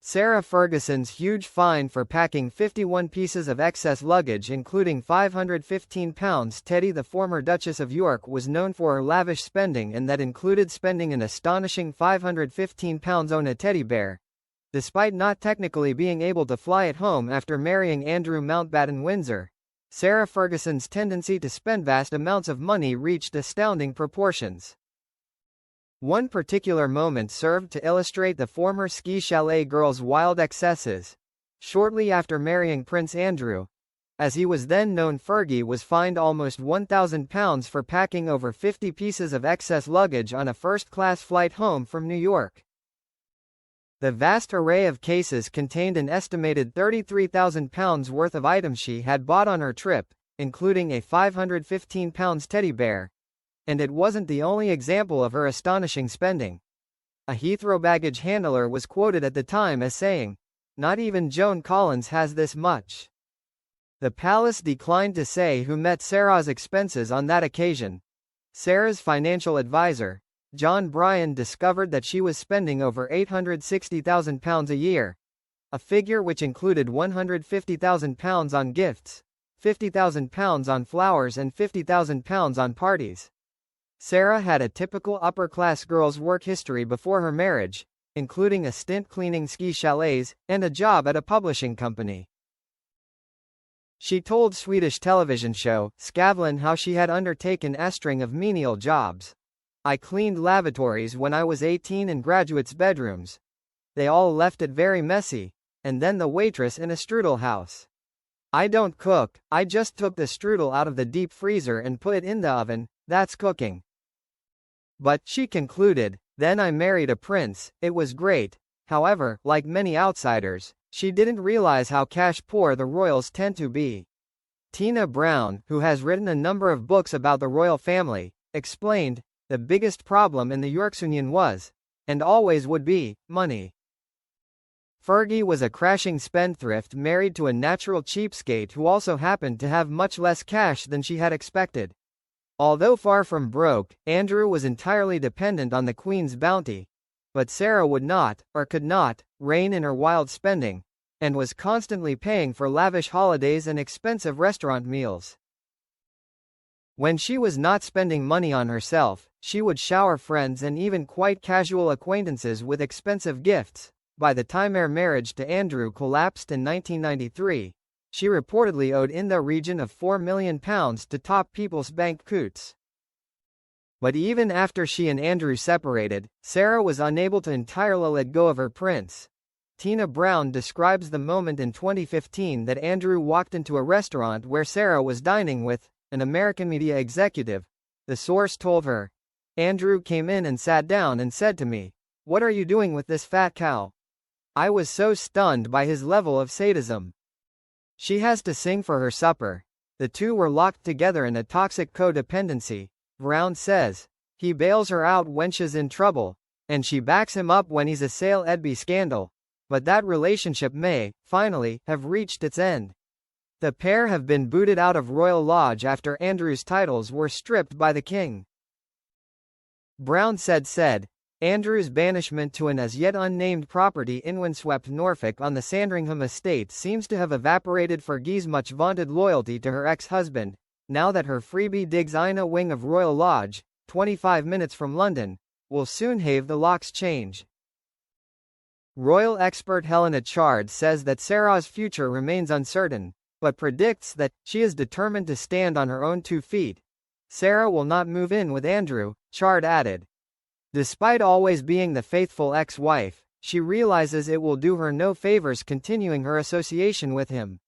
Sarah Ferguson's huge fine for packing 51 pieces of excess luggage including 515 pounds. Teddy, the former Duchess of York, was known for her lavish spending, and that included spending an astonishing 515 pounds on a teddy bear. Despite not technically being able to fly at home after marrying Andrew Mountbatten Windsor, Sarah Ferguson's tendency to spend vast amounts of money reached astounding proportions. One particular moment served to illustrate the former ski chalet girl's wild excesses. Shortly after marrying Prince Andrew, as he was then known, Fergie was fined almost £1,000 for packing over 50 pieces of excess luggage on a first-class flight home from New York. The vast array of cases contained an estimated £33,000 worth of items she had bought on her trip, including a £515 teddy bear. And it wasn't the only example of her astonishing spending. A Heathrow baggage handler was quoted at the time as saying, "Not even Joan Collins has this much." The palace declined to say who met Sarah's expenses on that occasion. Sarah's financial advisor, John Bryan, discovered that she was spending over £860,000 a year, a figure which included £150,000 on gifts, £50,000 on flowers and £50,000 on parties. Sarah had a typical upper-class girl's work history before her marriage, including a stint cleaning ski chalets, and a job at a publishing company. She told Swedish television show, Skavlan, how she had undertaken a string of menial jobs. "I cleaned lavatories when I was 18 and graduates' bedrooms. They all left it very messy. And then the waitress in a strudel house. I don't cook, I just took the strudel out of the deep freezer and put it in the oven, that's cooking." But, she concluded, then I married a prince, it was great. However, like many outsiders, she didn't realize how cash poor the royals tend to be. Tina Brown, who has written a number of books about the royal family, explained, the biggest problem in the Yorksunion was, and always would be, money. Fergie was a crashing spendthrift married to a natural cheapskate who also happened to have much less cash than she had expected. Although far from broke, Andrew was entirely dependent on the Queen's bounty. But Sarah would not, or could not, rein in her wild spending, and was constantly paying for lavish holidays and expensive restaurant meals. When she was not spending money on herself, she would shower friends and even quite casual acquaintances with expensive gifts. By the time her marriage to Andrew collapsed in 1993, she reportedly owed in the region of £4 million to top people's bank accounts. But even after she and Andrew separated, Sarah was unable to entirely let go of her prince. Tina Brown describes the moment in 2015 that Andrew walked into a restaurant where Sarah was dining with an American media executive. The source told her, "Andrew came in and sat down and said to me, 'What are you doing with this fat cow?' I was so stunned by his level of sadism. She has to sing for her supper. The two were locked together in a toxic codependency," Brown says. "He bails her out when she's in trouble, and she backs him up when he's a Sale Edby scandal. But that relationship may, finally, have reached its end. The pair have been booted out of Royal Lodge after Andrew's titles were stripped by the king." Brown said, Andrew's banishment to an as yet unnamed property in windswept Norfolk on the Sandringham estate seems to have evaporated Fergie's much vaunted loyalty to her ex-husband, now that her freebie digs Ina wing of Royal Lodge, 25 minutes from London, will soon have the locks change. Royal expert Helena Chard says that Sarah's future remains uncertain, but predicts that she is determined to stand on her own 2 feet. Sarah will not move in with Andrew, Chard added. Despite always being the faithful ex-wife, she realizes it will do her no favors continuing her association with him.